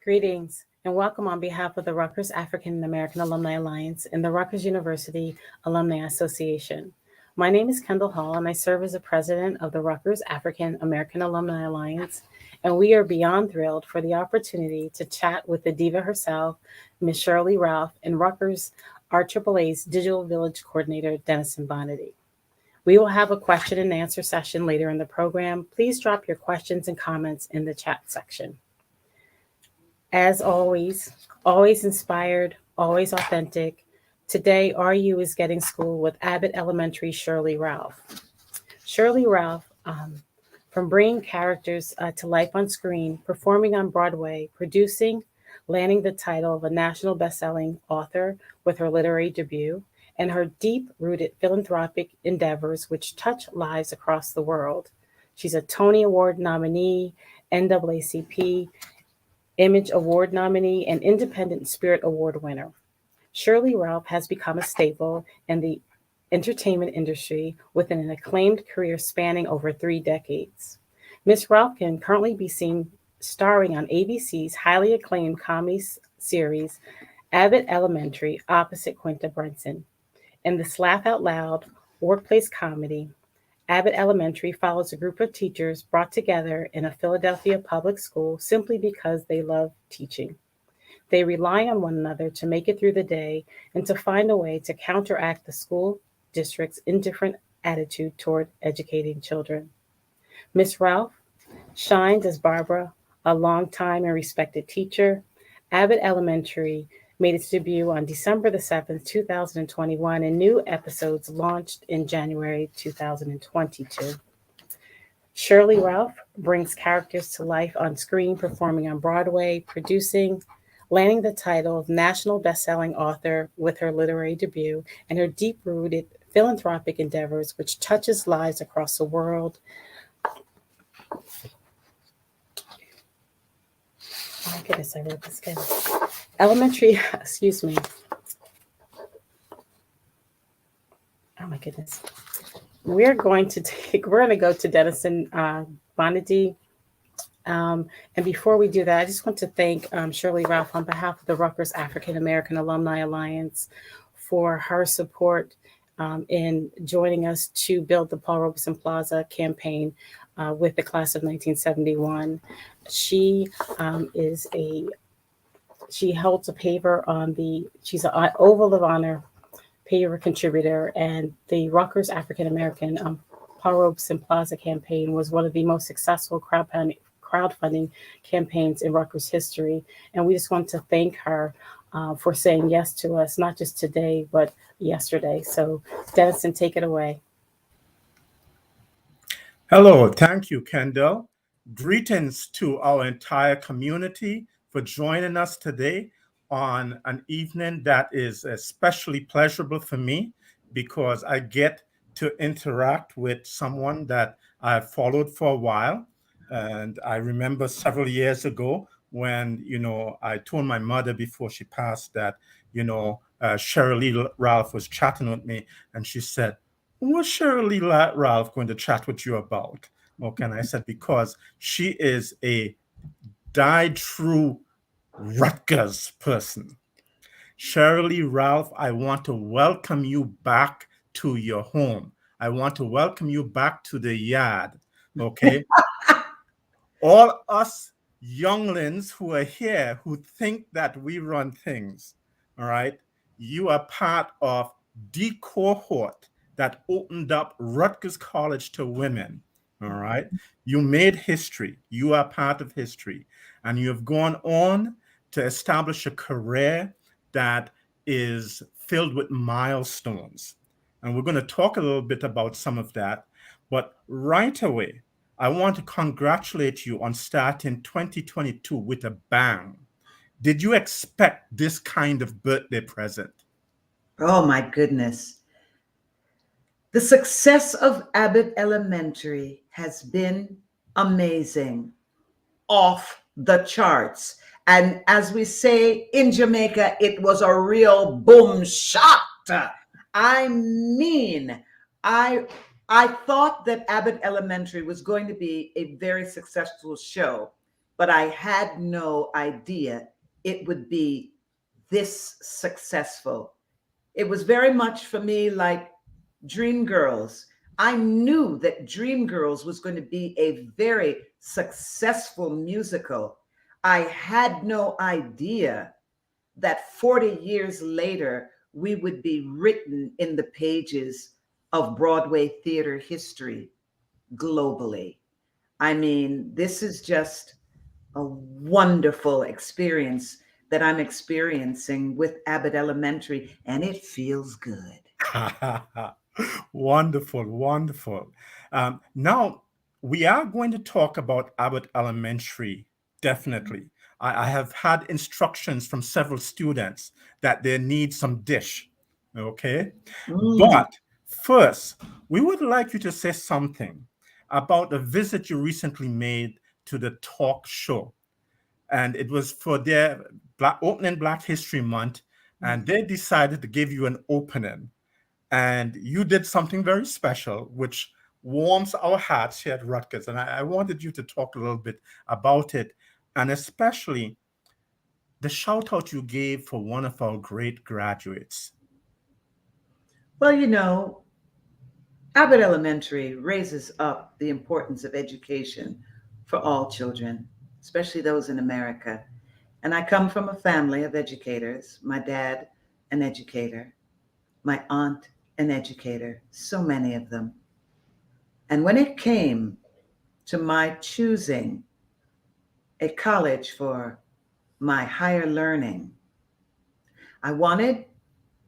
Greetings and welcome on behalf of the Rutgers African-American Alumni Alliance and the Rutgers University Alumni Association. My name is Kendall Hall and I serve as the president of the Rutgers African-American Alumni Alliance, and we are beyond thrilled for the opportunity to chat with the diva herself, Ms. Sheryl Lee Ralph, and Rutgers RAAA's Digital Village Coordinator, Denniston Bonadie. We will have a question and answer session later in the program. Please drop your questions and comments in the chat section. As always inspired, always authentic. Today, RU is getting school with Abbott Elementary Sheryl Lee Ralph. Sheryl Lee Ralph, from bringing characters to life on screen, performing on Broadway, producing, landing the title of a national best-selling author with her literary debut, and her deep-rooted philanthropic endeavors which touch lives across the world. She's a Tony Award nominee, NAACP Image Award nominee, and Independent Spirit Award winner. Sheryl Lee Ralph has become a staple in the entertainment industry with an acclaimed career spanning over 3 decades. Ms. Ralph can currently be seen starring on ABC's highly acclaimed comedy series, Abbott Elementary, opposite Quinta Brunson. In this laugh out loud workplace comedy, Abbott Elementary follows a group of teachers brought together in a Philadelphia public school simply because they love teaching. They rely on one another to make it through the day and to find a way to counteract the school district's indifferent attitude toward educating children. Ms. Ralph shines as Barbara, a longtime and respected teacher. Abbott Elementary made its debut on December the 7th, 2021, and new episodes launched in January 2022. Sheryl Lee Ralph brings characters to life on screen, performing on Broadway, producing, landing the title of national best-selling author with her literary debut, and her deep-rooted philanthropic endeavors, which touches lives across the world. Oh my goodness, I wrote this down. Elementary, excuse me. Oh my goodness. We're going to go to Denniston Bonadie. And before we do that, I just want to thank Sheryl Lee Ralph on behalf of the Rutgers African-American Alumni Alliance for her support in joining us to build the Paul Robeson Plaza campaign with the class of 1971. She holds a paver she's an Oval of Honor paver contributor, and the Rutgers African-American Paul Robeson Plaza campaign was one of the most successful crowdfunding campaigns in Rutgers history. And we just want to thank her for saying yes to us, not just today, but yesterday. So Denniston, take it away. Hello, thank you, Kendall. Greetings to our entire community for joining us today on an evening that is especially pleasurable for me because I get to interact with someone that I've followed for a while. And I remember several years ago when, I told my mother before she passed that, Sheryl Lee Ralph was chatting with me, and she said, "What's Sheryl Lee Ralph going to chat with you about?" Okay, and I said, because she is a dyed-true Rutgers person. Sheryl Lee Ralph, I want to welcome you back to your home. I want to welcome you back to the yard, okay? All us younglings who are here who think that we run things, all right? You are part of the cohort that opened up Rutgers College to women, all right? You made history. You are part of history. And you have gone on to establish a career that is filled with milestones. And we're going to talk a little bit about some of that. But right away, I want to congratulate you on starting 2022 with a bang. Did you expect this kind of birthday present? Oh my goodness. The success of Abbott Elementary has been amazing, off the charts. And as we say in Jamaica, it was a real boom shot. I mean, I thought that Abbott Elementary was going to be a very successful show. but I had no idea it would be this successful. It was very much for me like Dreamgirls. I knew that Dreamgirls was going to be a very successful musical. I had no idea that 40 years later, we would be written in the pages of Broadway theater history globally. I mean, this is just a wonderful experience that I'm experiencing with Abbott Elementary, and it feels good. Wonderful, wonderful. Now, we are going to talk about Abbott Elementary, definitely. I have had instructions from several students that they need some dish, okay? But first, we would like you to say something about the visit you recently made to the talk show. And it was for their opening Black History Month, and they decided to give you an opening. And you did something very special, which warms our hearts here at Rutgers. And I wanted you to talk a little bit about it, and especially the shout out you gave for one of our great graduates. Well, you know, Abbott Elementary raises up the importance of education for all children, especially those in America. And I come from a family of educators. My dad, an educator, my aunt, an educator, so many of them. And when it came to my choosing a college for my higher learning, I wanted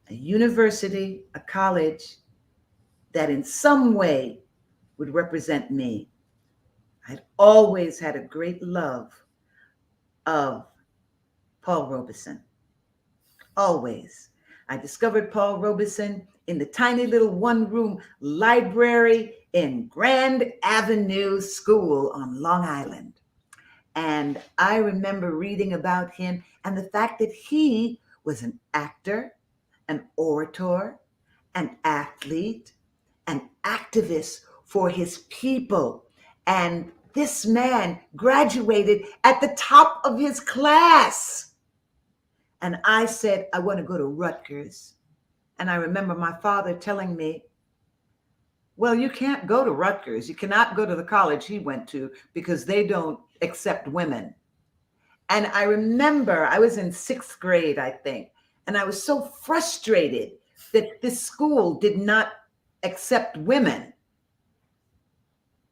a university, a college that in some way would represent me. I'd always had a great love of Paul Robeson. Always. I discovered Paul Robeson in the tiny little one-room library in Grand Avenue School on Long Island. And I remember reading about him and the fact that he was an actor, an orator, an athlete, an activist for his people. And this man graduated at the top of his class. And I said, I want to go to Rutgers. And I remember my father telling me, well, you can't go to Rutgers. You cannot go to the college he went to because they don't accept women. And I remember I was in 6th grade, I think, and I was so frustrated that this school did not accept women.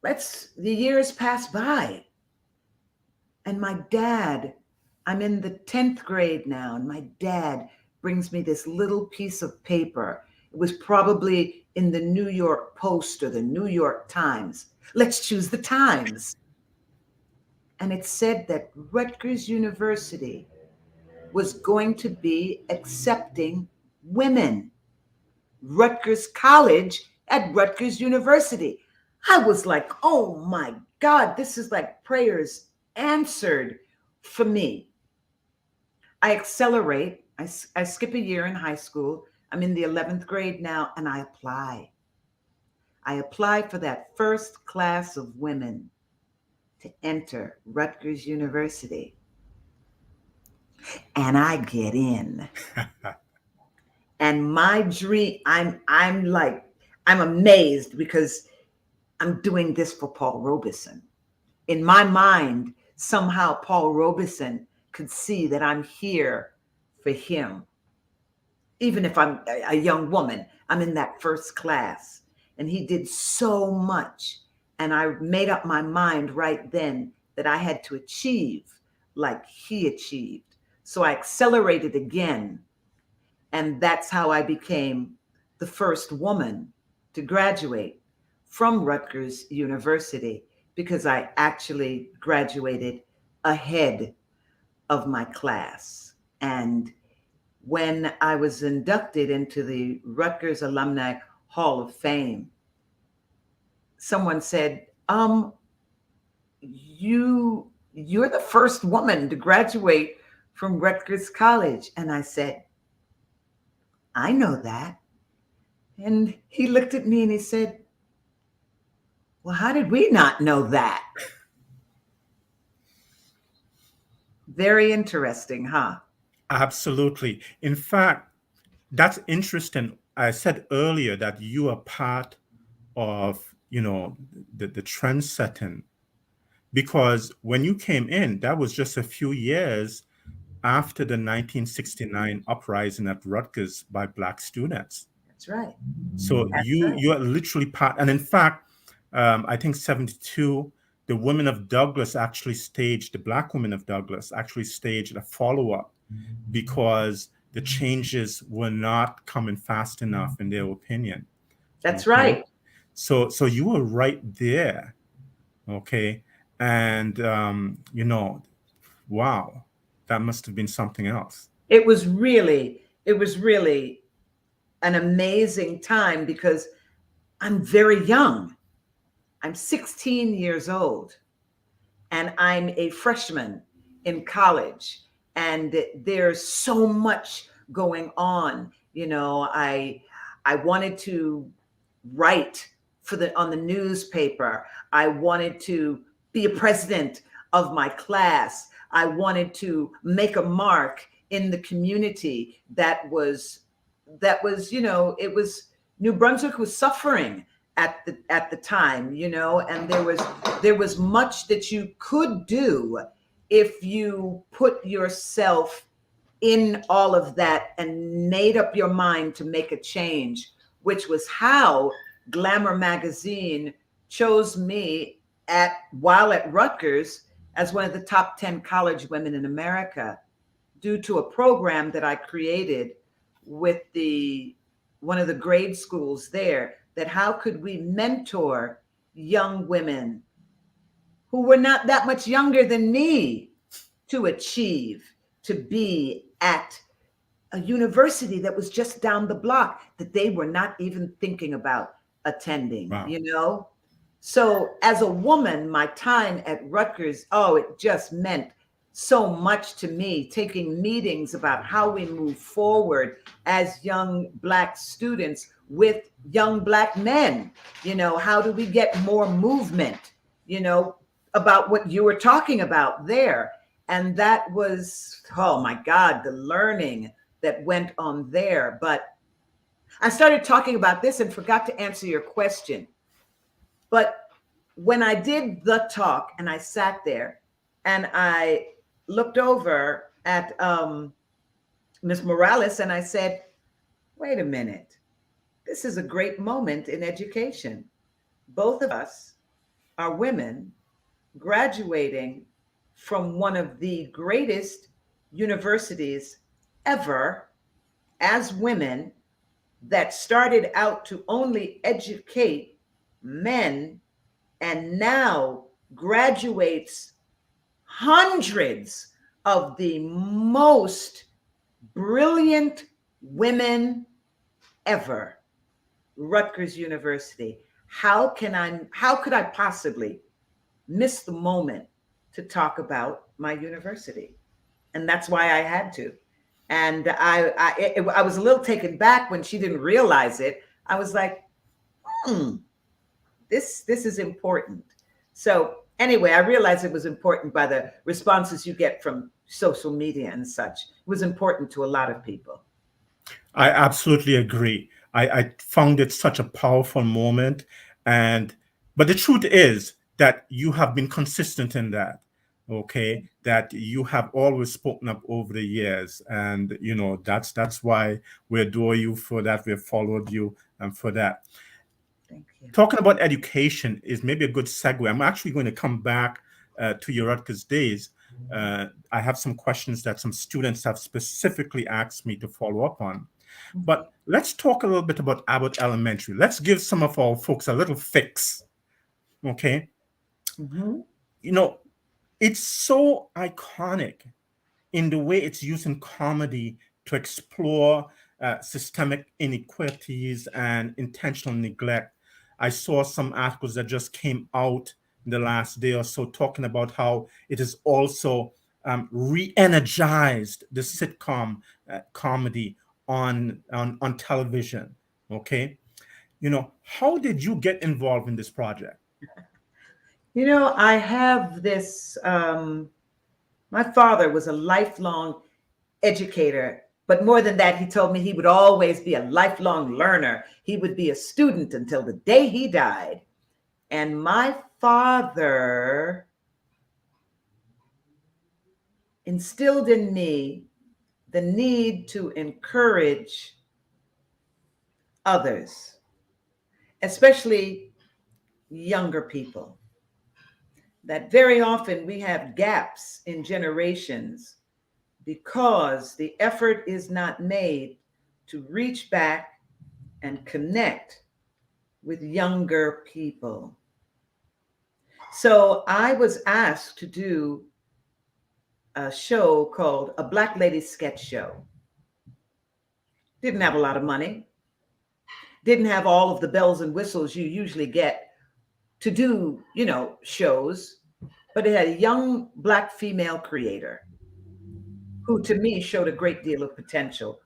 The years pass by. And my dad, I'm in the 10th grade now, and my dad brings me this little piece of paper. It was probably in the New York Post or the New York Times. Let's choose the Times. And it said that Rutgers University was going to be accepting women. Rutgers College at Rutgers University. I was like, oh my God, this is like prayers answered for me. I accelerate. I skip a year in high school. I'm in the 11th grade now, and I apply. I applied for that first class of women to enter Rutgers University. And I get in. And my dream, I'm amazed because I'm doing this for Paul Robeson. In my mind, somehow Paul Robeson could see that I'm here for him. Even if I'm a young woman, I'm in that first class. And he did so much. And I made up my mind right then that I had to achieve like he achieved. So I accelerated again. And that's how I became the first woman to graduate from Rutgers University, because I actually graduated ahead of my class. And when I was inducted into the Rutgers Alumni Hall of Fame, someone said, you're the first woman to graduate from Rutgers College. And I said, I know that. And he looked at me and he said, well, how did we not know that? Very interesting, huh? Absolutely. In fact, that's interesting. I said earlier that you are part of, the trend setting, because when you came in, that was just a few years after the 1969 uprising at Rutgers by Black students. That's right. So That's you are literally part, and in fact, I think 72, the women of Douglas actually staged, the Black women of Douglas actually staged a follow-up because the changes were not coming fast enough in their opinion. That's Okay? right. So you were right there, okay? And wow, that must have been something else. It was really an amazing time because I'm very young. I'm 16 years old and I'm a freshman in college, and there's so much going on. I wanted to write on the newspaper. I wanted to be a president of my class. I wanted to make a mark in the community that was, it was, New Brunswick was suffering at the time, and there was much that you could do if you put yourself in all of that and made up your mind to make a change, which was how Glamour magazine chose me while at Rutgers as one of the top 10 college women in America, due to a program that I created with one of the grade schools there, that how could we mentor young women who were not that much younger than me to achieve, to be at a university that was just down the block that they were not even thinking about attending. Wow. So as a woman, my time at Rutgers, it just meant so much to me, taking meetings about how we move forward as young Black students with young Black men. How do we get more movement, about what you were talking about there. And that was, oh my God, the learning that went on there. But I started talking about this and forgot to answer your question. But when I did the talk and I sat there and I looked over at Ms. Morales and I said, wait a minute, this is a great moment in education. Both of us are women graduating from one of the greatest universities ever as women, that started out to only educate men and now graduates hundreds of the most brilliant women ever. Rutgers University. How could I possibly miss the moment to talk about my university? And that's why I had to. And I was a little taken back when she didn't realize it. I was like, this is important. So anyway, I realized it was important by the responses you get from social media and such. It was important to a lot of people. I absolutely agree. I found it such a powerful moment. But the truth is that you have been consistent in that, okay? That you have always spoken up over the years. And, that's why we adore you for that. We've followed you for that. Thank you. Talking about education is maybe a good segue. I'm actually going to come back to your Rutgers days. I have some questions that some students have specifically asked me to follow up on. But let's talk a little bit about Abbott Elementary. Let's give some of our folks a little fix, okay? Mm-hmm. It's so iconic in the way it's using comedy to explore systemic inequities and intentional neglect. I saw some articles that just came out in the last day or so talking about how it has also re-energized the sitcom comedy on television. Okay, how did you get involved in this project? I have this. My father was a lifelong educator, but more than that, he told me he would always be a lifelong learner. He would be a student until the day he died. And my father instilled in me the need to encourage others, especially younger people. That very often we have gaps in generations because the effort is not made to reach back and connect with younger people. So I was asked to do a show called A Black Lady Sketch Show. Didn't have a lot of money. Didn't have all of the bells and whistles you usually get to do, shows, but it had a young Black female creator who to me showed a great deal of potential,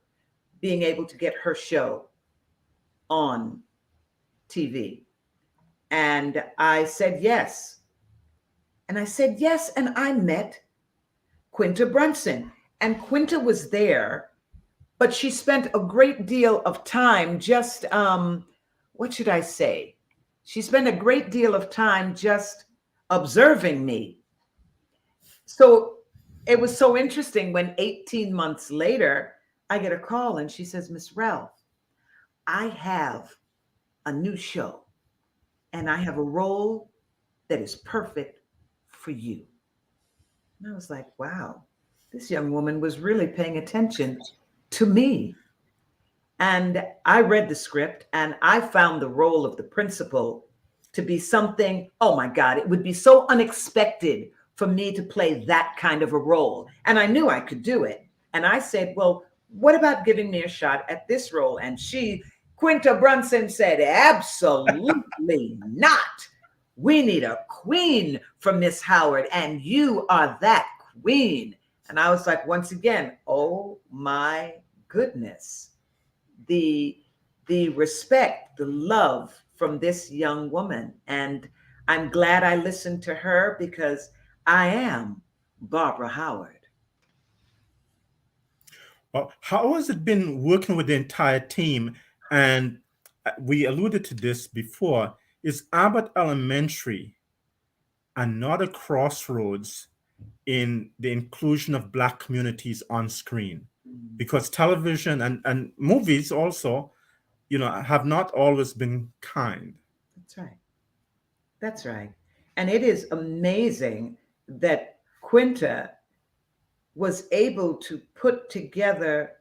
being able to get her show on TV. And I said yes. And I said yes, and I met Quinta Brunson. And Quinta was there, but she spent a great deal of time just, what should I say? She spent a great deal of time just observing me. So it was so interesting when 18 months later, I get a call and she says, Miss Ralph, I have a new show and I have a role that is perfect for you. And I was like, wow, this young woman was really paying attention to me. And I read the script and I found the role of the principal to be something, oh my God, it would be so unexpected for me to play that kind of a role. And I knew I could do it. And I said, well, what about giving me a shot at this role? And Quinta Brunson said, absolutely not. We need a queen for Miss Howard, and you are that queen. And I was like, once again, oh my goodness. The respect, the love from this young woman. And I'm glad I listened to her because I am Barbara Howard. Well, how has it been working with the entire team? And we alluded to this before. Is Abbott Elementary another crossroads in the inclusion of Black communities on screen? Because television and movies also, have not always been kind. That's right. That's right. And it is amazing that Quinta was able to put together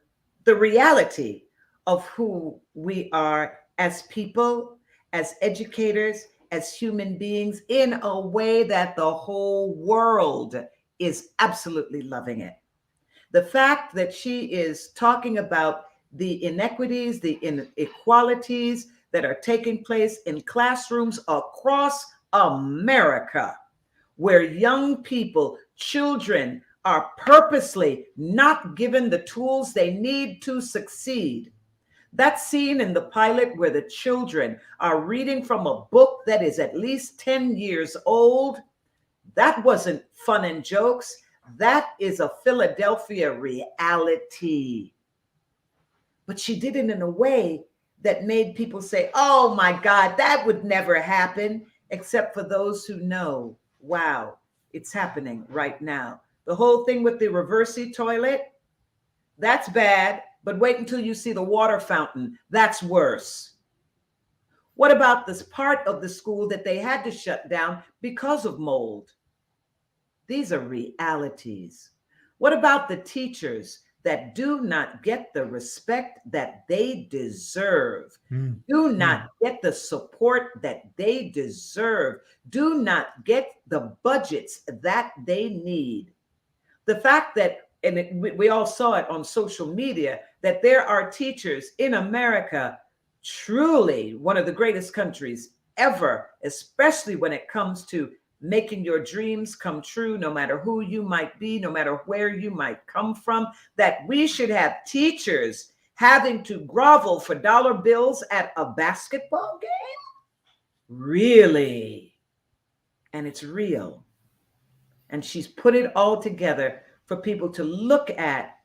the reality of who we are as people, as educators, as human beings, in a way that the whole world is absolutely loving it. The fact that she is talking about the inequities, the inequalities that are taking place in classrooms across America, where young people, children, are purposely not given the tools they need to succeed. That scene in the pilot where the children are reading from a book that is at least 10 years old, that wasn't fun and jokes. That is a Philadelphia reality. But she did it in a way that made people say, oh my God, that would never happen, except for those who know, wow, it's happening right now. The whole thing with the reversey toilet, that's bad, but wait until you see the water fountain. That's worse. What about this part of the school that they had to shut down because of mold? These are realities. What about the teachers that do not get the respect that they deserve? Do not get the support that they deserve. Do not get the budgets that they need. The fact that, and we all saw it on social media, that there are teachers in America, truly one of the greatest countries ever, especially when it comes to making your dreams come true, no matter who you might be, no matter where you might come from, that we should have teachers having to grovel for dollar bills at a basketball game? Really? And it's real. And she's put it all together for people to look at,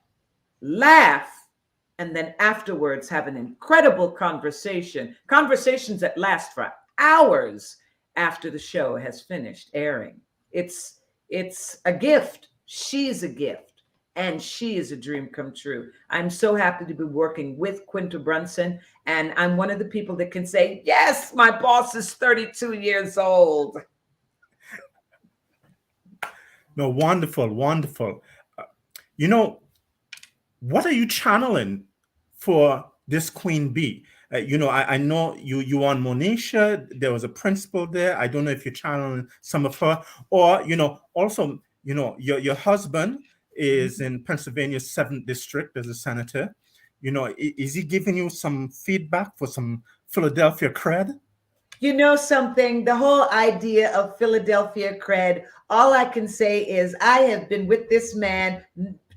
laugh, and then afterwards have an incredible conversations that last for hours after the show has finished airing. It's a gift. She's a gift, and she is a dream come true. I'm so happy to be working with Quinta Brunson, and I'm one of the people that can say, yes, my boss is 32 years old. No, wonderful, wonderful. You know, what are you channeling for this Queen Bee? You know, I know you on Monisha. There was a principal there. I don't know if you're channeling some of her, or also, your husband is in Pennsylvania's 7th district as a senator. Is he giving you some feedback for some Philadelphia cred? You know something, the whole idea of Philadelphia cred, all I can say is I have been with this man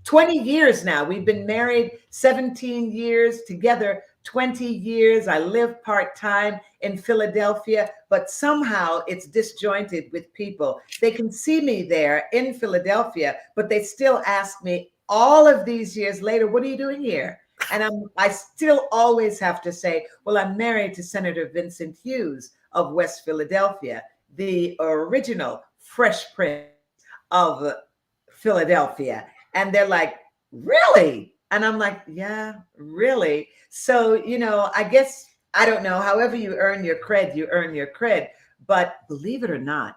20 years now. We've been married 17 years, together 20 years. I live part-time in Philadelphia, but somehow it's disjointed with people. They can see me there in Philadelphia, but they still ask me all of these years later, what are you doing here? And I still always have to say, well, I'm married to Senator Vincent Hughes of West Philadelphia, the original Fresh Prince of Philadelphia. And they're like, really? And I'm like, yeah, really? So, I guess, I don't know, however you earn your cred, you earn your cred. But believe it or not,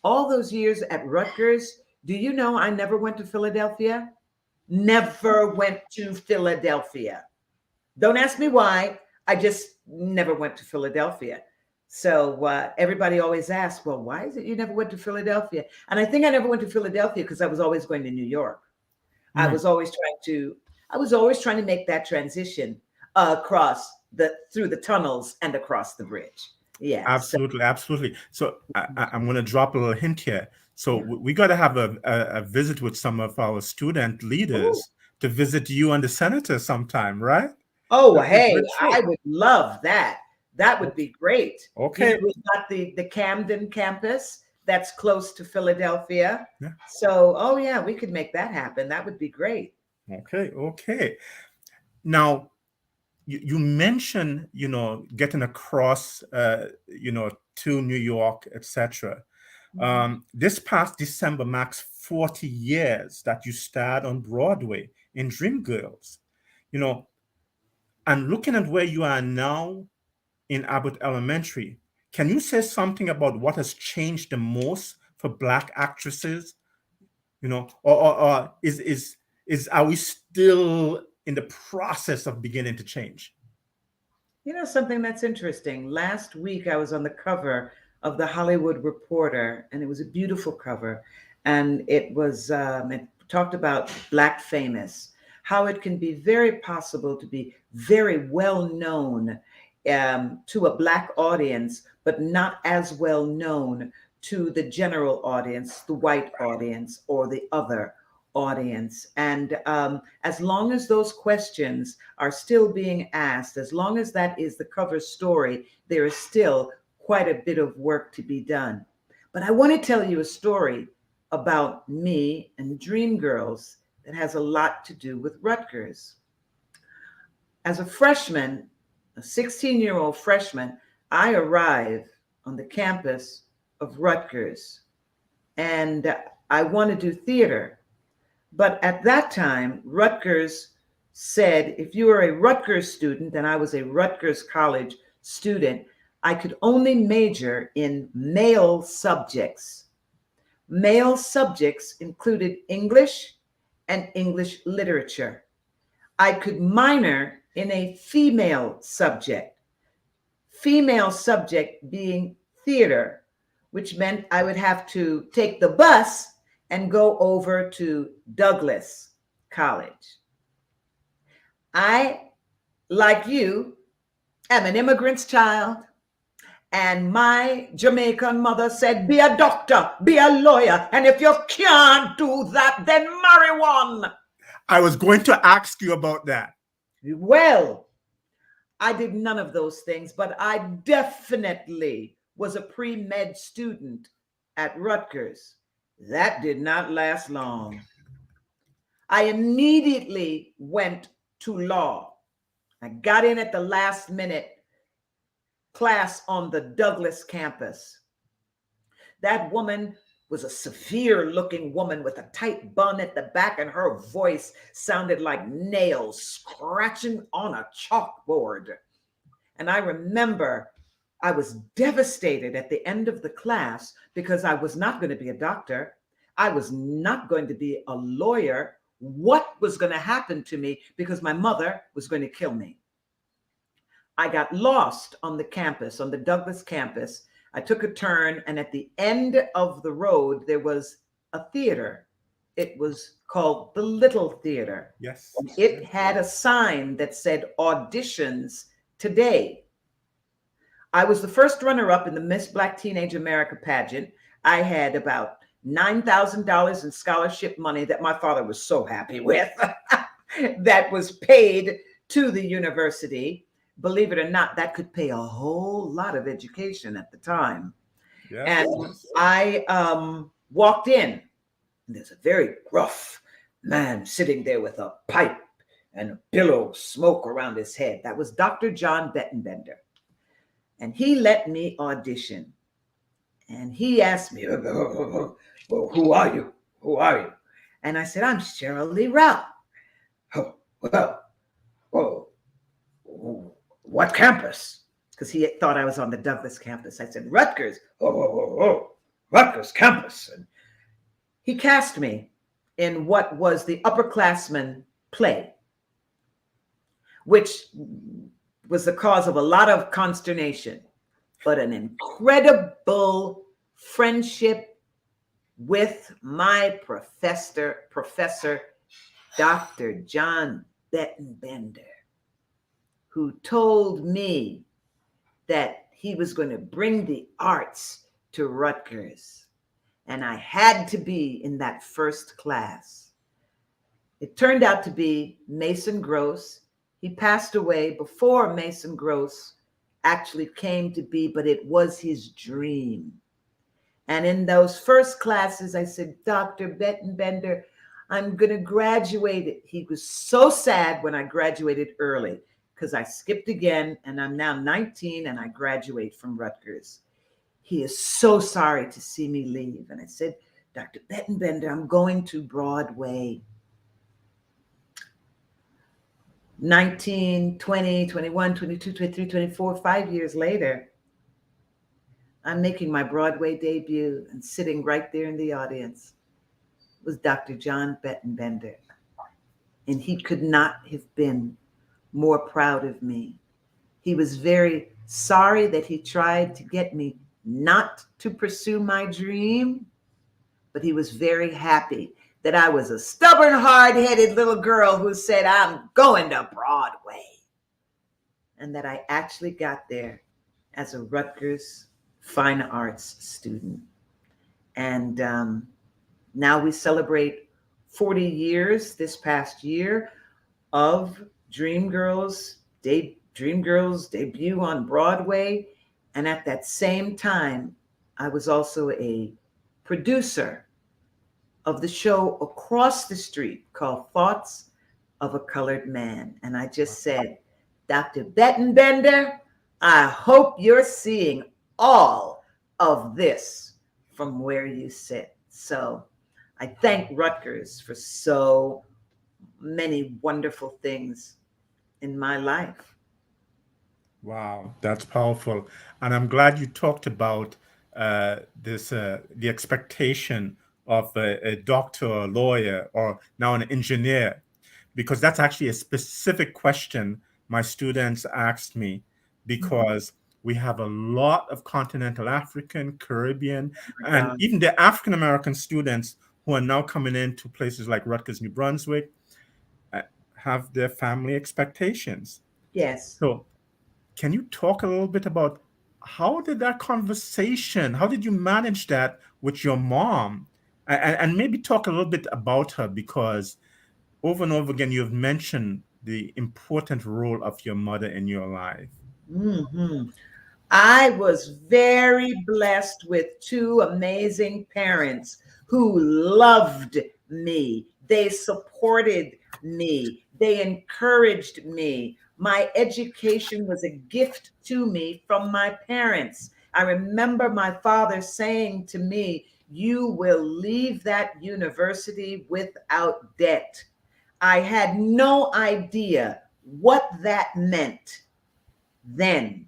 all those years at Rutgers, do you know I never went to Philadelphia? Never went to Philadelphia. Don't ask me why. I just never went to Philadelphia. So everybody always asks, well, why is it you never went to Philadelphia? And I think I never went to Philadelphia because I was always going to New York. I was always trying to make that transition through the tunnels and across the bridge. Yeah, absolutely, absolutely. So I'm going to drop a little hint here. So we got to have a visit with some of our student leaders to visit you and the senator sometime, right? Oh, hey, I would love that. That would be great. Okay. We've got the Camden campus that's close to Philadelphia. Yeah. So, we could make that happen. That would be great. Okay. Now, you mentioned, getting across, to New York, etc. This past December marks 40 years that you starred on Broadway in Dreamgirls, and looking at where you are now in Abbott Elementary, can you say something about what has changed the most for Black actresses? Or are we still in the process of beginning to change? Something that's interesting. Last week, I was on the cover of the Hollywood Reporter, and it was a beautiful cover. And it was, it talked about Black famous, how it can be very possible to be very well known to a Black audience, but not as well known to the general audience, the white audience, or the other audience. And as long as those questions are still being asked, as long as that is the cover story, there is still quite a bit of work to be done. But I want to tell you a story about me and Dreamgirls that has a lot to do with Rutgers. As a freshman, a 16-year-old freshman, I arrive on the campus of Rutgers, and I want to do theater. But at that time, Rutgers said, if you were a Rutgers student, and I was a Rutgers College student, I could only major in male subjects. Male subjects included English and English literature. I could minor in a female subject. Female subject being theater, which meant I would have to take the bus and go over to Douglas College. I, like you, am an immigrant's child, and my Jamaican mother said, be a doctor, be a lawyer, and if you can't do that, then marry one. I was going to ask you about that. Well, I did none of those things, but I definitely was a pre-med student at Rutgers. That did not last long. I immediately went to law. I got in at the last minute class on the Douglas campus. That woman was a severe looking woman with a tight bun at the back, and her voice sounded like nails scratching on a chalkboard. And I remember I was devastated at the end of the class because I was not going to be a doctor. I was not going to be a lawyer. What was going to happen to me because my mother was going to kill me? I got lost on the campus, on the Douglas campus. I took a turn, and at the end of the road, there was a theater. It was called the Little Theater. Yes. It had a sign that said auditions today. I was the first runner-up in the Miss Black Teenage America pageant. I had about $9,000 in scholarship money that my father was so happy with that was paid to the university. Believe it or not, that could pay a whole lot of education at the time. Yes. And I walked in, and there's a very gruff man sitting there with a pipe and a billow of smoke around his head. That was Dr. John Bettenbender. And he let me audition. And he asked me, well, who are you? Who are you? And I said, I'm Sheryl Lee Ralph. Oh, well, what campus? Because he thought I was on the Douglas campus. I said, Rutgers. Oh, Rutgers campus. And he cast me in what was the upperclassmen play, which was the cause of a lot of consternation, but an incredible friendship with my professor, Dr. John Bettenbender, who told me that he was going to bring the arts to Rutgers. And I had to be in that first class. It turned out to be Mason Gross. He passed away before Mason Gross actually came to be, but it was his dream. And in those first classes, I said, Dr. Bettenbender, I'm going to graduate. He was so sad when I graduated early because I skipped again, and I'm now 19 and I graduate from Rutgers. He is so sorry to see me leave. And I said, Dr. Bettenbender, I'm going to Broadway. 19, 20, 21, 22, 23, 24, 5 years later, I'm making my Broadway debut, and sitting right there in the audience was Dr. John Bettenbender. And he could not have been more proud of me. He was very sorry that he tried to get me not to pursue my dream, but he was very happy that I was a stubborn, hard-headed little girl who said, I'm going to Broadway. And that I actually got there as a Rutgers Fine Arts student. And now we celebrate 40 years this past year of Dreamgirls debut on Broadway. And at that same time, I was also a producer of the show across the street called Thoughts of a Colored Man. And I just said, Dr. Bettenbender, I hope you're seeing all of this from where you sit. So I thank Rutgers for so many wonderful things in my life. Wow, that's powerful. And I'm glad you talked about the expectation of a doctor or a lawyer or now an engineer, because that's actually a specific question my students asked me, because we have a lot of continental African, Caribbean, and even the African-American students who are now coming into places like Rutgers, New Brunswick, have their family expectations. Yes. So can you talk a little bit about how did you manage that with your mom? And maybe talk a little bit about her, because over and over again, you've mentioned the important role of your mother in your life. Mm-hmm. I was very blessed with two amazing parents who loved me. They supported me. They encouraged me. My education was a gift to me from my parents. I remember my father saying to me, "You will leave that university without debt." I had no idea what that meant then,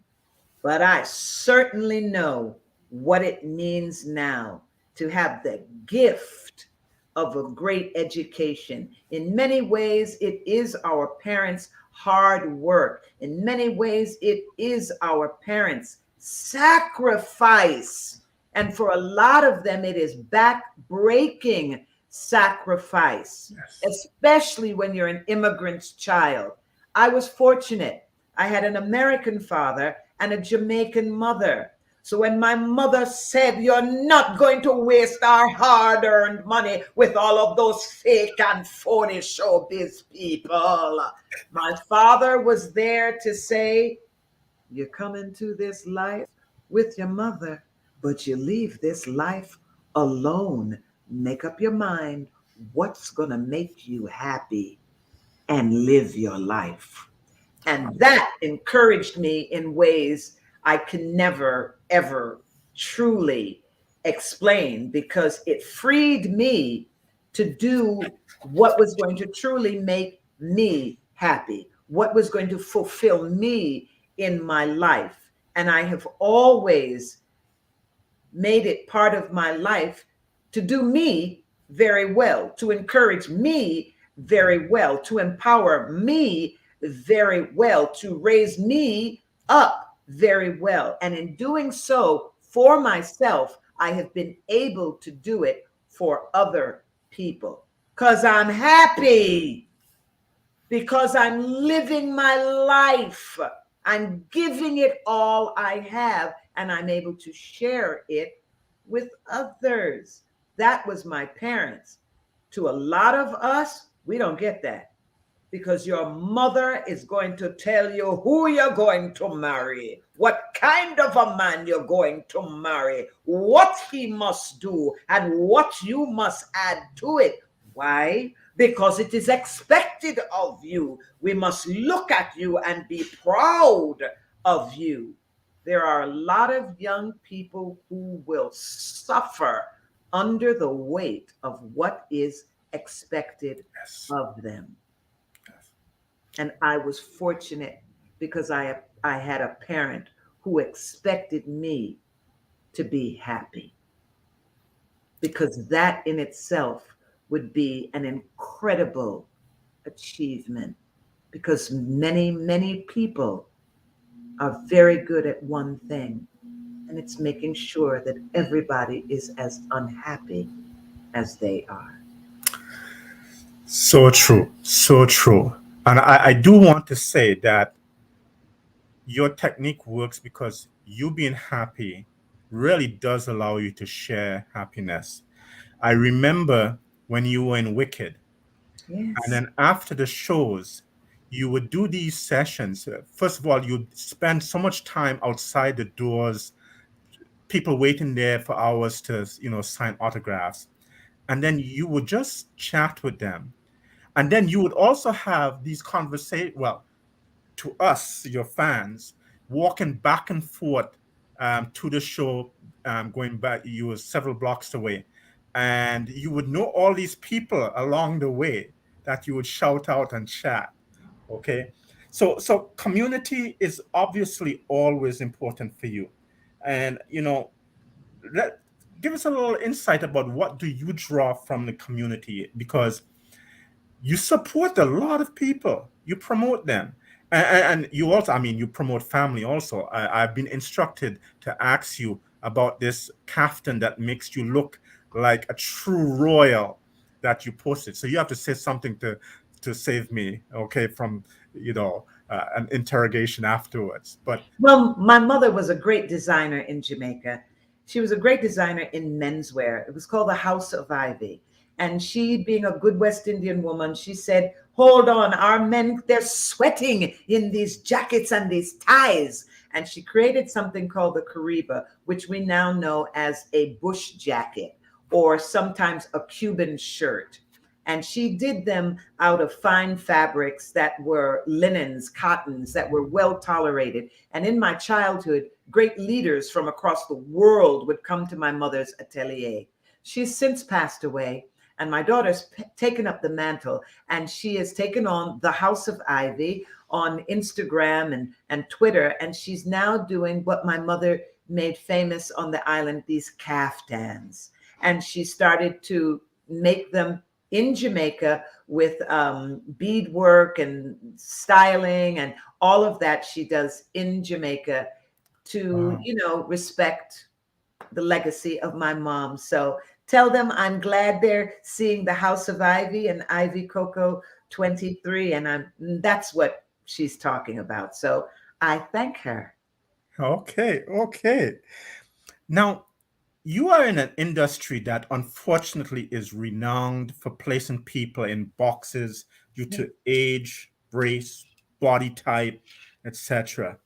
but I certainly know what it means now to have the gift of a great education. In many ways, it is our parents' hard work. In many ways, it is our parents' sacrifice. And for a lot of them, it is back-breaking sacrifice, Yes. especially when you're an immigrant's child. I was fortunate. I had an American father and a Jamaican mother. So when my mother said, "You're not going to waste our hard-earned money with all of those fake and phony showbiz people," my father was there to say, "You come into this life with your mother, but you leave this life alone. Make up your mind what's going to make you happy and live your life." And that encouraged me in ways I can never, ever truly explain, because it freed me to do what was going to truly make me happy, what was going to fulfill me in my life. And I have always made it part of my life to do me very well, to encourage me very well, to empower me very well, to raise me up very well. And in doing so for myself, I have been able to do it for other people because I'm happy, because I'm living my life. I'm giving it all I have, and I'm able to share it with others. That was my parents. To a lot of us, we don't get that, because your mother is going to tell you who you're going to marry, what kind of a man you're going to marry, what he must do, and what you must add to it. Why? Because it is expected of you. We must look at you and be proud of you. There are a lot of young people who will suffer under the weight of what is expected Yes. of them. And I was fortunate because I had a parent who expected me to be happy, because that in itself would be an incredible achievement, because many, many people are very good at one thing, and it's making sure that everybody is as unhappy as they are. So true. So true. And I do want to say that your technique works because you being happy really does allow you to share happiness. I remember when you were in Wicked, and Yes. then after the shows, you would do these sessions. First of all, you'd spend so much time outside the doors, people waiting there for hours to, sign autographs. And then you would just chat with them. And then you would also have these conversations, well, to us, your fans, walking back and forth to the show, going back, you were several blocks away. And you would know all these people along the way that you would shout out and chat. Okay. So community is obviously always important for you. And, let give us a little insight about what do you draw from the community, because you support a lot of people, you promote them, and you also, I mean, you promote family also. I've been instructed to ask you about this kaftan that makes you look like a true royal that you posted, so you have to say something to save me, okay, from an interrogation afterwards. But Well, my mother was a great designer in Jamaica. She was a great designer in menswear. It was called the House of Ivy. And she, being a good West Indian woman, she said, "Hold on, our men, they're sweating in these jackets and these ties." And she created something called the Kariba, which we now know as a bush jacket or sometimes a Cuban shirt. And she did them out of fine fabrics that were linens, cottons that were well tolerated. And in my childhood, great leaders from across the world would come to my mother's atelier. She's since passed away, and my daughter's taken up the mantle, and she has taken on the House of Ivy on Instagram and Twitter. And she's now doing what my mother made famous on the island, these caftans. And she started to make them in Jamaica with beadwork and styling and all of that she does in Jamaica to, respect the legacy of my mom. So tell them I'm glad they're seeing the House of Ivy and Ivy Coco 23, and that's what she's talking about. So I thank her. Okay. Now, you are in an industry that unfortunately is renowned for placing people in boxes due to age, race, body type, etc.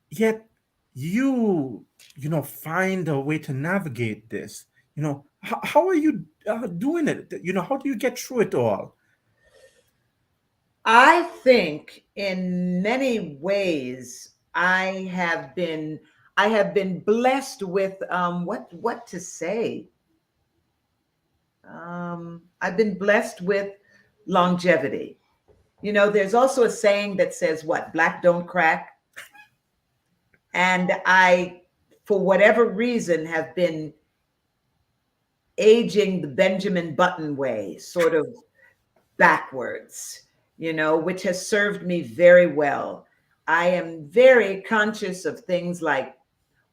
Yet you find a way to navigate this. How are you doing it? How do you get through it all? I think in many ways I have been blessed with what to say. I've been blessed with longevity. There's also a saying that says, what, black don't crack. And I, for whatever reason, have been aging the Benjamin Button way, sort of backwards, which has served me very well. I am very conscious of things like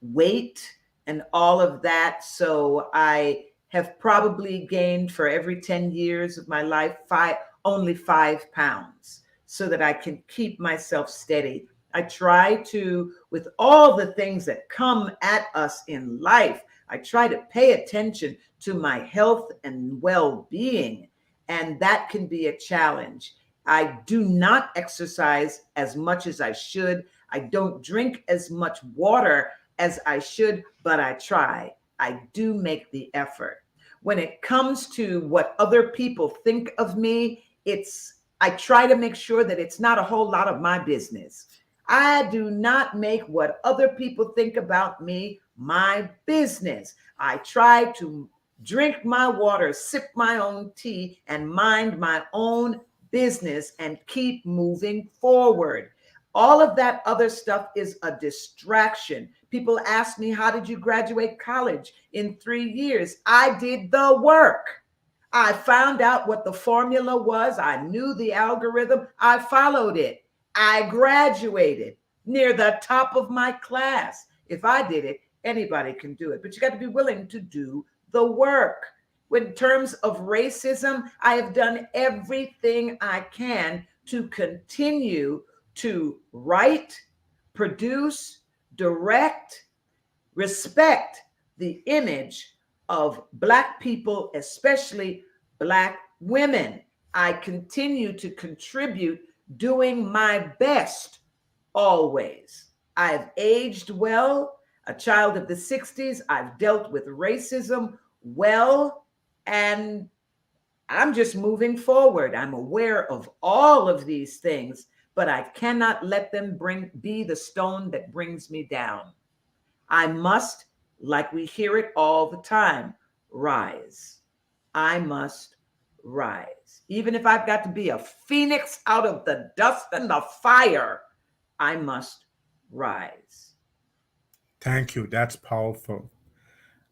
weight and all of that. So I have probably gained for every 10 years of my life, only 5 pounds so that I can keep myself steady. I try to, with all the things that come at us in life, I try to pay attention to my health and well-being, and that can be a challenge. I do not exercise as much as I should. I don't drink as much water as I should, but I try. I do make the effort. When it comes to what other people think of me, I try to make sure that it's not a whole lot of my business. I do not make what other people think about me my business. I try to drink my water, sip my own tea, and mind my own business and keep moving forward. All of that other stuff is a distraction. People ask me, how did you graduate college in 3 years? I did the work. I found out what the formula was. I knew the algorithm. I followed it. I graduated near the top of my class. If I did it, anybody can do it. But you got to be willing to do the work. In terms of racism, I have done everything I can to continue to write, produce, direct, respect the image of Black people, especially Black women. I continue to contribute, doing my best always. I've aged well, a child of the 60s. I've dealt with racism well, and I'm just moving forward. I'm aware of all of these things, but I cannot let them be the stone that brings me down. I must, like we hear it all the time, rise. I must rise. Even if I've got to be a phoenix out of the dust and the fire, I must rise. Thank you. That's powerful.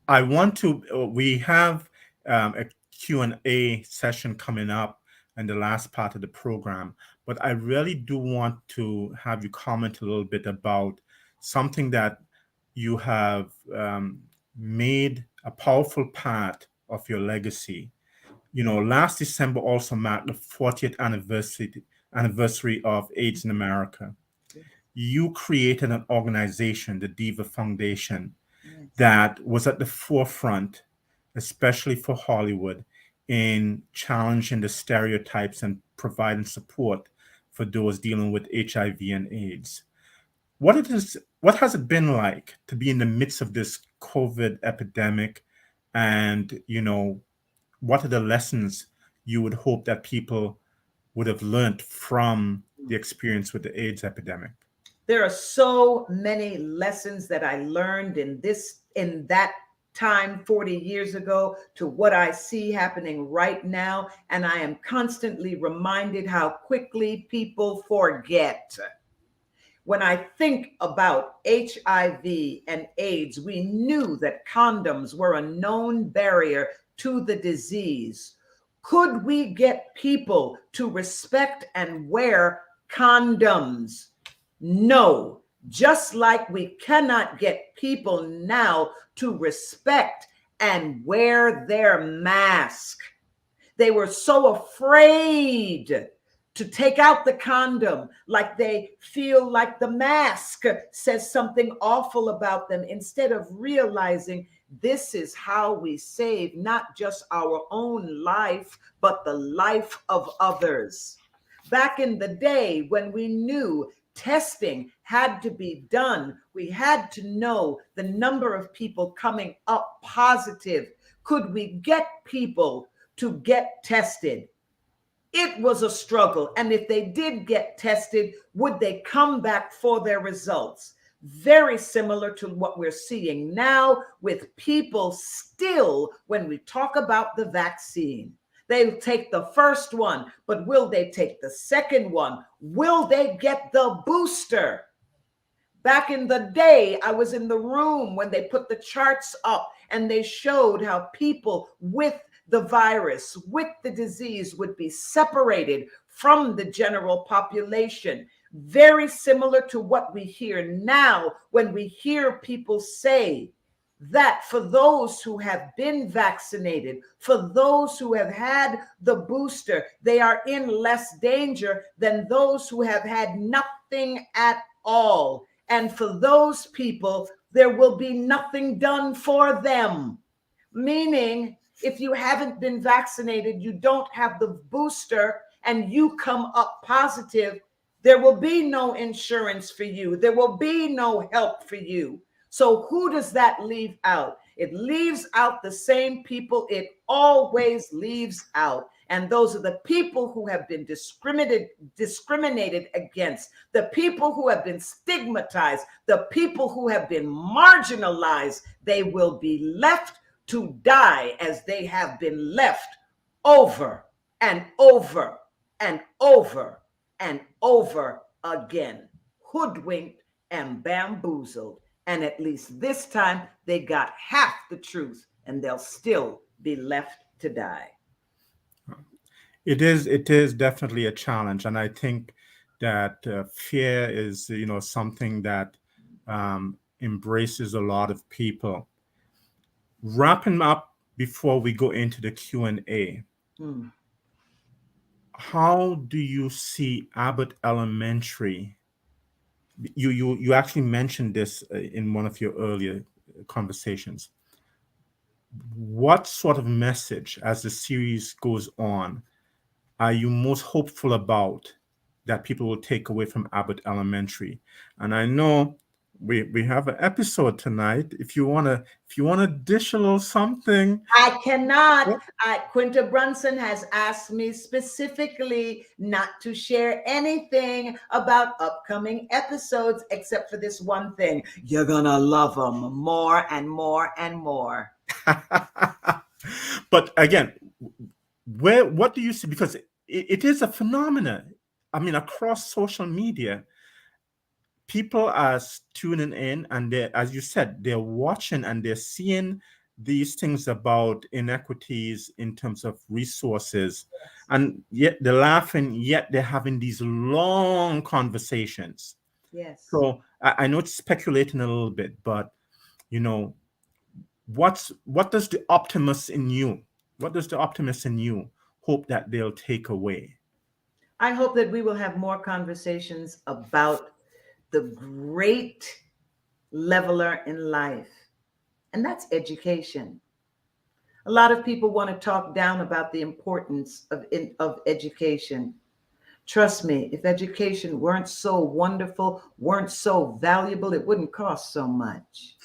We have a Q&A session coming up in the last part of the program, but I really do want to have you comment a little bit about something that you have made a powerful part of your legacy. Last December also marked the 40th anniversary of AIDS in America. You created an organization, the Diva Foundation, that was at the forefront, especially for Hollywood, in challenging the stereotypes and providing support for those dealing with HIV and AIDS. what has it been like to be in the midst of this COVID epidemic? And, what are the lessons you would hope that people would have learned from the experience with the AIDS epidemic? There are so many lessons that I learned in that time 40 years ago to what I see happening right now. And I am constantly reminded how quickly people forget. When I think about HIV and AIDS, we knew that condoms were a known barrier to the disease. Could we get people to respect and wear condoms? No, just like we cannot get people now to respect and wear their mask. They were so afraid to take out the condom, like they feel like the mask says something awful about them, instead of realizing this is how we save not just our own life, but the life of others. Back in the day when we knew testing had to be done, we had to know the number of people coming up positive. Could we get people to get tested? It was a struggle. And if they did get tested, would they come back for their results? Very similar to what we're seeing now with people still, when we talk about the vaccine. They'll take the first one, but will they take the second one? Will they get the booster? Back in the day, I was in the room when they put the charts up and they showed how people with the virus, with the disease, would be separated from the general population. Very similar to what we hear now when we hear people say that for those who have been vaccinated, for those who have had the booster, they are in less danger than those who have had nothing at all. And for those people, there will be nothing done for them. Meaning, if you haven't been vaccinated, you don't have the booster, and you come up positive, there will be no insurance for you. There will be no help for you. So who does that leave out? It leaves out the same people it always leaves out. And those are the people who have been discriminated against, the people who have been stigmatized, the people who have been marginalized. They will be left to die as they have been left over and over and over and over again, hoodwinked and bamboozled. And at least this time they got half the truth, and they'll still be left to die. It is definitely a challenge, and I think that fear is something that embraces a lot of people. Wrapping up before we go into the Q&A, how do you see Abbott Elementary? You actually mentioned this in one of your earlier conversations. What sort of message, as the series goes on, are you most hopeful about that people will take away from Abbott Elementary? And I know we have an episode tonight. If you wanna dish a little something. I cannot. Quinta Brunson has asked me specifically not to share anything about upcoming episodes except for this one thing. You're gonna love them more and more and more. But again, what do you see? Because it is a phenomenon. I mean, across social media, people are tuning in, and they, as you said, they're watching and they're seeing these things about inequities in terms of resources, and yet they're laughing, yet they're having these long conversations. Yes. So I know it's speculating a little bit, but what does the optimist in you hope that they'll take away? I hope that we will have more conversations about the great leveler in life, and that's education. A lot of people want to talk down about the importance of education. Trust me, if education weren't so wonderful, weren't so valuable, it wouldn't cost so much.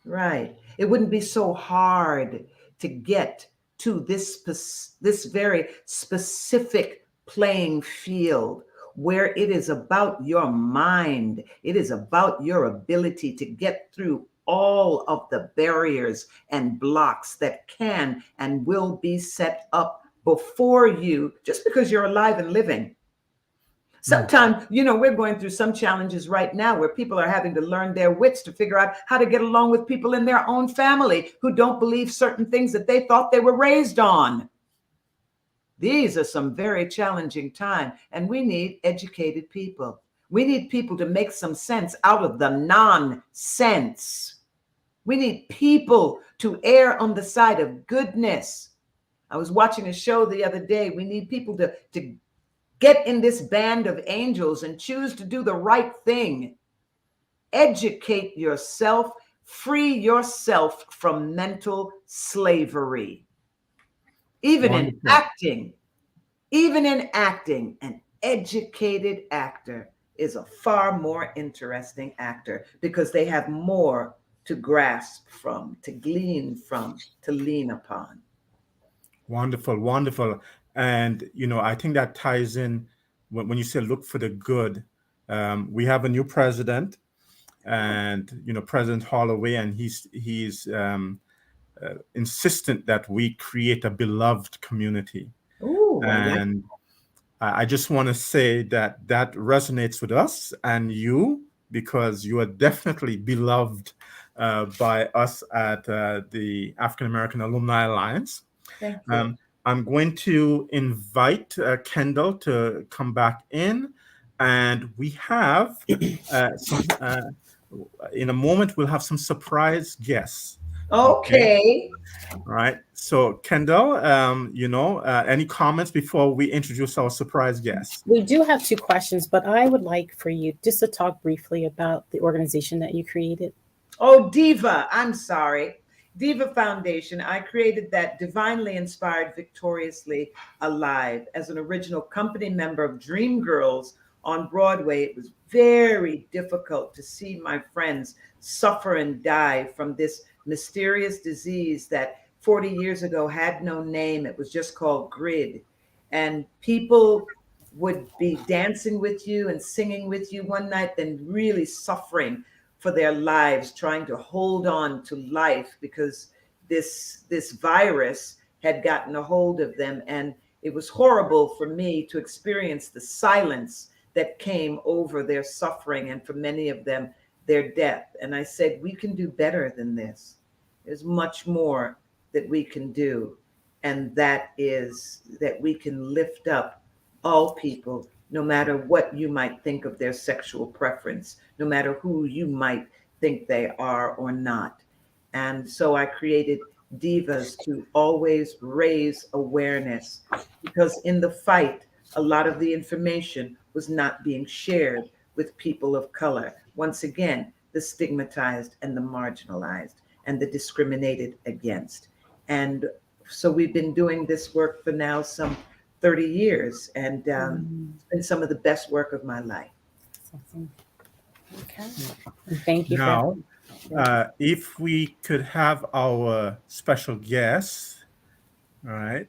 Right. It wouldn't be so hard to get to this very specific playing field where it is about your mind. It is about your ability to get through all of the barriers and blocks that can and will be set up before you just because you're alive and living. Sometimes, we're going through some challenges right now where people are having to learn their wits to figure out how to get along with people in their own family who don't believe certain things that they thought they were raised on. These are some very challenging times, and we need educated people. We need people to make some sense out of the nonsense. We need people to err on the side of goodness. I was watching a show the other day. We need people to get in this band of angels and choose to do the right thing. Educate yourself, free yourself from mental slavery. Even in acting, an educated actor is a far more interesting actor because they have more to grasp from, to glean from, to lean upon. Wonderful, wonderful. And, I think that ties in when you say look for the good. We have a new president, and, President Holloway, and he's insistent that we create a beloved community. Ooh, and I just want to say that resonates with us and you, because you are definitely beloved by us at the African-American Alumni Alliance. Thank you. I'm going to invite Kendall to come back in, and we have in a moment we'll have some surprise guests. Okay. All right. So Kendall, any comments before we introduce our surprise guest? We do have 2 questions, but I would like for you just to talk briefly about the organization that you created. Oh, Diva. I'm sorry. Diva Foundation. I created that divinely inspired, victoriously alive as an original company member of Dreamgirls on Broadway. It was very difficult to see my friends suffer and die from this mysterious disease that 40 years ago had no name. It was just called GRID. And people would be dancing with you and singing with you one night, then really suffering for their lives, trying to hold on to life because this virus had gotten a hold of them. And it was horrible for me to experience the silence that came over their suffering, and for many of them, their death. And I said, we can do better than this. There's much more that we can do. And that is that we can lift up all people, no matter what you might think of their sexual preference, no matter who you might think they are or not. And so I created Divas to always raise awareness, because in the fight, a lot of the information was not being shared with people of color. Once again, the stigmatized and the marginalized and the discriminated against. And so we've been doing this work for now some 30 years, and it's been some of the best work of my life. Awesome. Okay. Thank you. Now, if we could have our special guest, all right.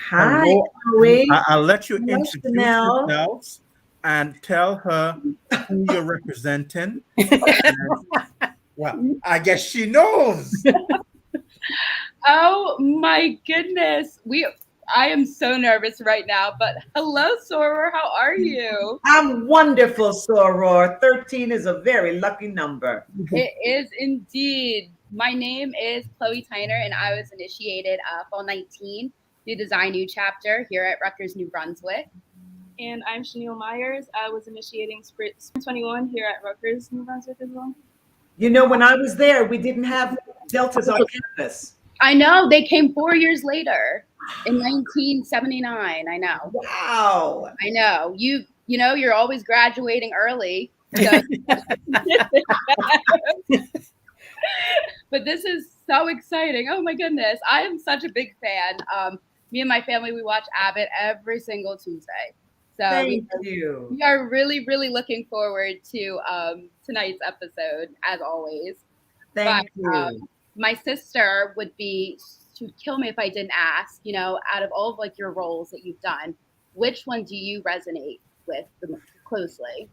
Hi, Hello. I'll let you introduce yourselves and tell her who you're representing. Well, I guess she knows. Oh my goodness. I am so nervous right now, but hello, Soror. How are you? I'm wonderful, Soror. 13 is a very lucky number. It is indeed. My name is Chloe Tyner, and I was initiated fall 19 to design new chapter here at Rutgers, New Brunswick. And I'm Chanel Myers. I was initiating Spring 21 here at Rutgers, New Brunswick as well. You know, when I was there, we didn't have Deltas on campus. I know. They came 4 years later in 1979. I know. Wow. I know. You know, you're always graduating early. So. But this is so exciting. Oh my goodness. I am such a big fan. Me and my family, we watch Abbott every single Tuesday. So Thank you. we are really, really looking forward to tonight's episode, as always. Thank you. My sister would be to kill me if I didn't ask, you know, out of all of like your roles that you've done, which one do you resonate with the most closely?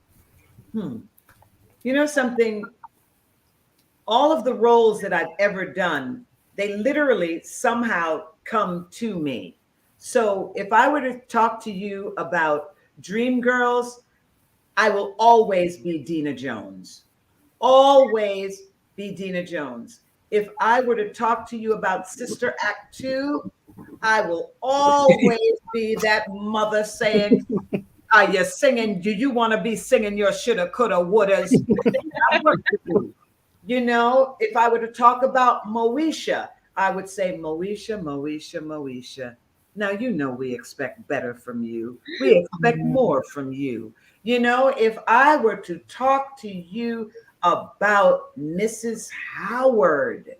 You know something? All of the roles that I've ever done, they literally somehow come to me. So if I were to talk to you about Dream Girls, I will always be Dina Jones. Always be Dina Jones. If I were to talk to you about Sister Act 2, I will always be that mother saying, are you singing? Do you want to be singing your shoulda, coulda, wouldas? You know, if I were to talk about Moesha, I would say, Moesha, Moesha, Moesha. Now, you know, we expect better from you. We expect more from you. You know, if I were to talk to you about Mrs. Howard,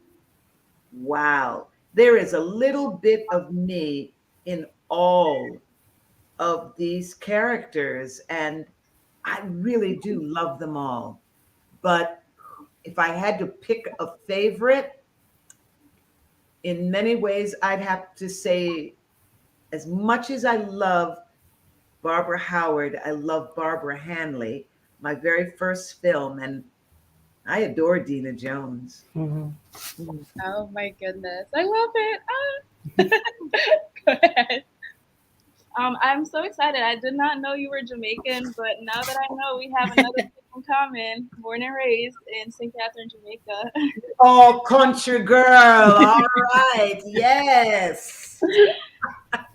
wow, there is a little bit of me in all of these characters, and I really do love them all. But if I had to pick a favorite, in many ways, I'd have to say, as much as I love Barbara Howard, I love Barbara Hanley, my very first film, and I adore Dina Jones. Oh my goodness, I love it. Go ahead. I'm so excited. I did not know you were Jamaican, but now that I know, we have another thing in common. Born and raised in St. Catherine, Jamaica. Oh, country girl. All right. Yes.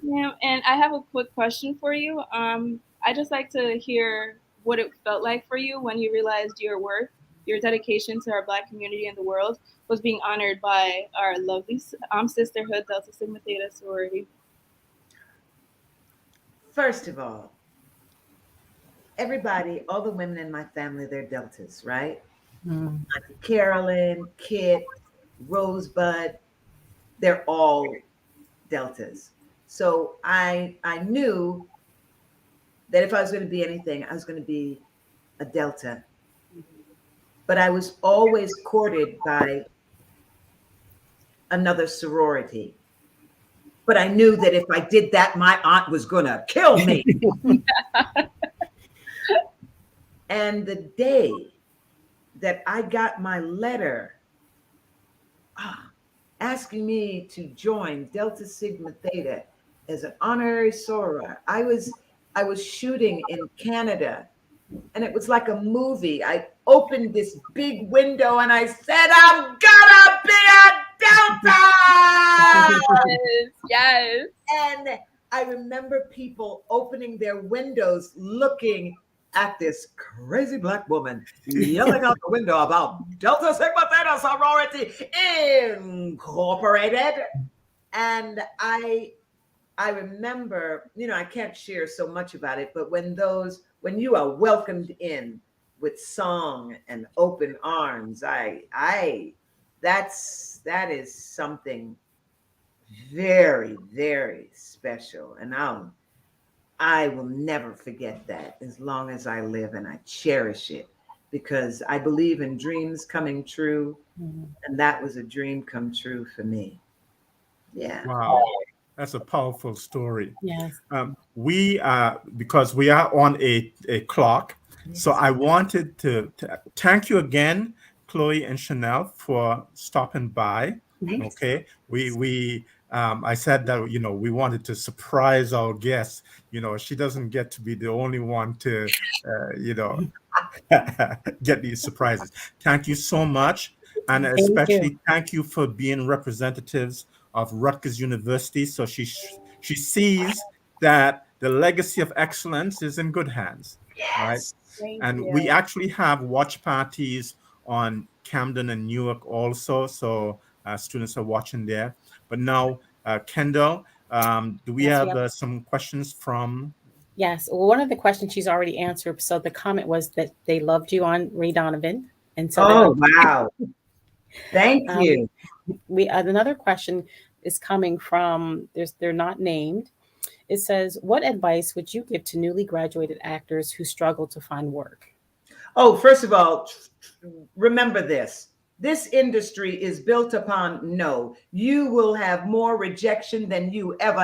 Yeah, and I have a quick question for you. I just like to hear what it felt like for you when you realized your work, your dedication to our Black community and the world was being honored by our lovely sisterhood, Delta Sigma Theta sorority. First of all, everybody, all the women in my family, they're Deltas, right? Auntie Carolyn, Kit, Rosebud, they're all Deltas. So I knew that if I was going to be anything, I was going to be a Delta. But I was always courted by another sorority. But I knew that if I did that, my aunt was going to kill me. And the day that I got my letter asking me to join Delta Sigma Theta as an honorary soror, I was shooting in Canada, and it was like a movie. I opened this big window and I said, I'm gonna be a Delta! Yes. And I remember people opening their windows looking at this crazy Black woman yelling out the window about Delta Sigma Theta Sorority Incorporated. And I remember, you know, I can't share so much about it, but when you are welcomed in with song and open arms, that is something very, very special. And I will never forget that as long as I live, and I cherish it because I believe in dreams coming true. And that was a dream come true for me. Yeah. Wow. That's a powerful story. Yes. We because we are on a clock. Yes. So I wanted to thank you again, Chloe and Chanel, for stopping by. Yes. Okay. I said that, you know, we wanted to surprise our guests. You know, she doesn't get to be the only one to, you know, get these surprises. Thank you so much. And especially thank you for being representatives of Rutgers University. So she sees that the legacy of excellence is in good hands. Yes. Right? And we actually have watch parties on Camden and Newark also. So students are watching there. But now, Kendall, do we have some questions from? Yes. Well, one of the questions she's already answered. So the comment was that they loved you on Ray Donovan. And so wow. Thank you. Another question is coming from, they're not named, It says, what advice would you give to newly graduated actors who struggle to find work? Oh, first of all, remember this. This industry is built upon no. You will have more rejection than you ever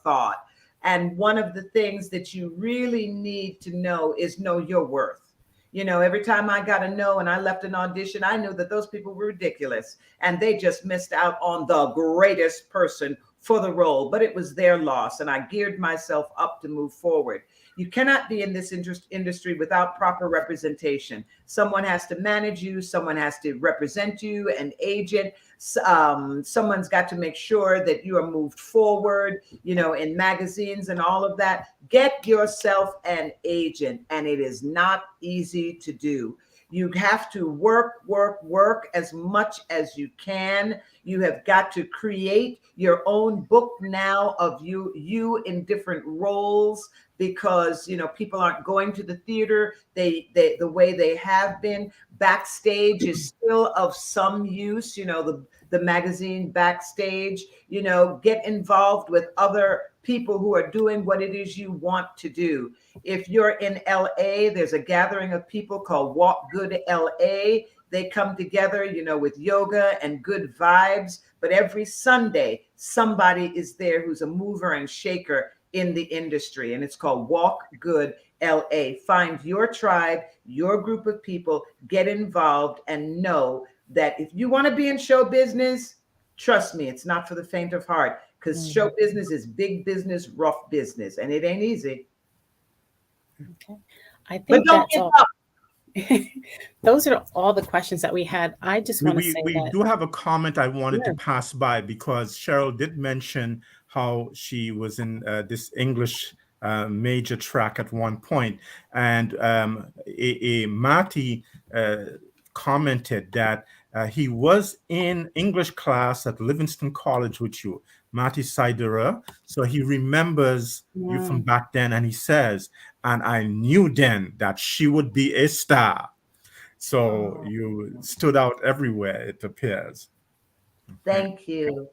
thought. And one of the things that you really need to know is know your worth. You know, every time I got a no and I left an audition, I knew that those people were ridiculous and they just missed out on the greatest person for the role, but it was their loss. And I geared myself up to move forward. You cannot be in this industry without proper representation. Someone has to manage you. Someone has to represent you, an agent. Someone's got to make sure that you are moved forward, you know, in magazines and all of that. Get yourself an agent, and it is not easy to do. You have to work as much as you can. You have got to create your own book now of you in different roles, because, you know, people aren't going to the theater the way they have been. Backstage is still of some use, you know, the magazine Backstage, you know, get involved with other people who are doing what it is you want to do. If you're in LA, there's a gathering of people called Walk Good LA. They come together, you know, with yoga and good vibes. But every Sunday, somebody is there who's a mover and shaker in the industry. And it's called Walk Good LA. Find your tribe, your group of people, get involved, and know that if you want to be in show business, trust me, it's not for the faint of heart, because show business is big business, rough business, and it ain't easy. Okay. I think But don't that's give all. up. Those are all the questions that we had. I just want to say We that do have a comment I wanted Sure. to pass by, because Sheryl did mention how she was in this English major track at one point, and Marty commented that he was in English class at Livingston College with you, Marty Sidera. So he remembers you from back then, and he says, and I knew then that she would be a star. So you stood out everywhere, it appears. Thank you.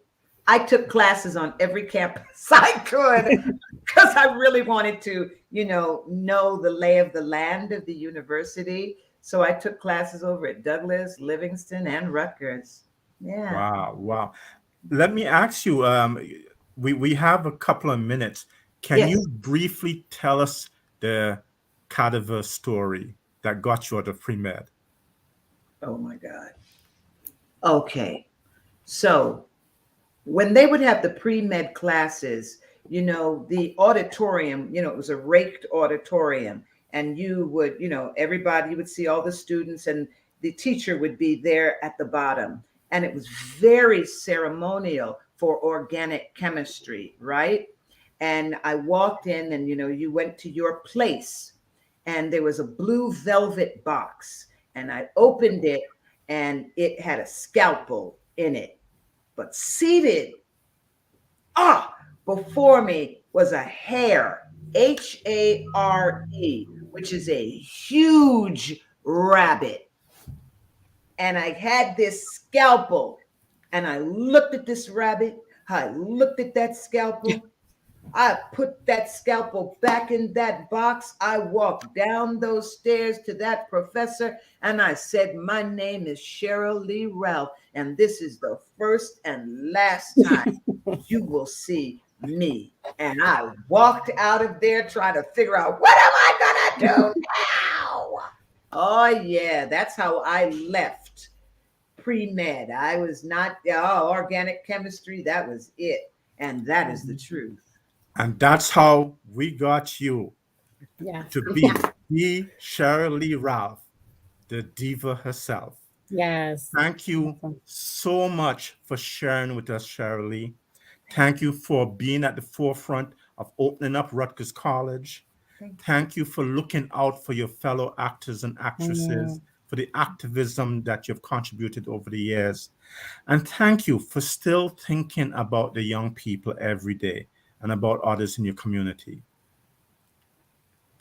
I took classes on every campus I could because I really wanted to, you know the lay of the land of the university. So I took classes over at Douglas, Livingston, and Rutgers. Yeah. Wow. Let me ask you, we have a couple of minutes. Can Yes. you briefly tell us the cadaver story that got you out of pre-med? Oh my God. Okay. So when they would have the pre-med classes, you know, the auditorium, you know, it was a raked auditorium, and you would, you know, everybody, you would see all the students, and the teacher would be there at the bottom. And it was very ceremonial for organic chemistry, right? And I walked in, and, you know, you went to your place, and there was a blue velvet box, and I opened it, and it had a scalpel in it. But seated before me was a hare, Hare, which is a huge rabbit. And I had this scalpel, and I looked at this rabbit. I looked at that scalpel. I put that scalpel back in that box. I walked down those stairs to that professor, and I said, my name is Sheryl Lee Ralph, and this is the first and last time you will see me. And I walked out of there trying to figure out, what am I gonna do now? Oh yeah, that's how I left pre-med. I was not organic chemistry. That was it. And that is the truth. And that's how we got you to be the Sheryl Lee Ralph, the diva herself. Yes. Thank you so much for sharing with us, Sheryl Lee. Thank you for being at the forefront of opening up Rutgers College. Thank you for looking out for your fellow actors and actresses, for the activism that you've contributed over the years. And thank you for still thinking about the young people every day and about others in your community.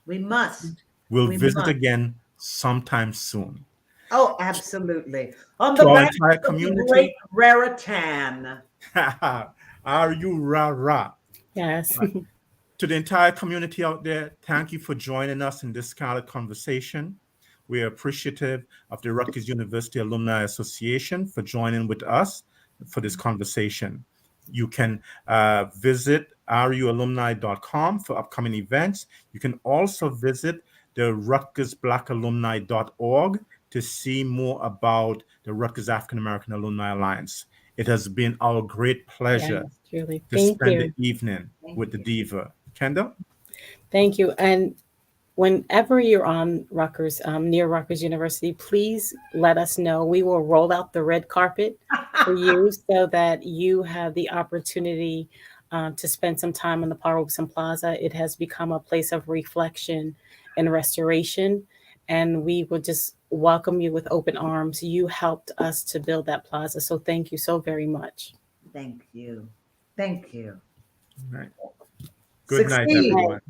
We must. We'll visit again sometime soon. Oh, absolutely. On the To our banks entire of the community. Great Raritan. Are you rah-rah? Yes. Right. To the entire community out there, thank you for joining us in this kind of conversation. We are appreciative of the Rutgers University Alumni Association for joining with us for this conversation. You can visit rualumni.com for upcoming events. You can also visit the rutgersblackalumni.org to see more about the Rutgers African-American Alumni Alliance. It has been our great pleasure Yes, truly. to Thank spend you. the evening with the Diva. Kendall? Thank you. And whenever you're on Rutgers, near Rutgers University, please let us know. We will roll out the red carpet for you so that you have the opportunity to spend some time on the Paul Robeson Plaza. It has become a place of reflection and restoration, and we will just welcome you with open arms. You helped us to build that plaza, so thank you so very much. Thank you. Thank you. All right. Good night, Succeed. everyone.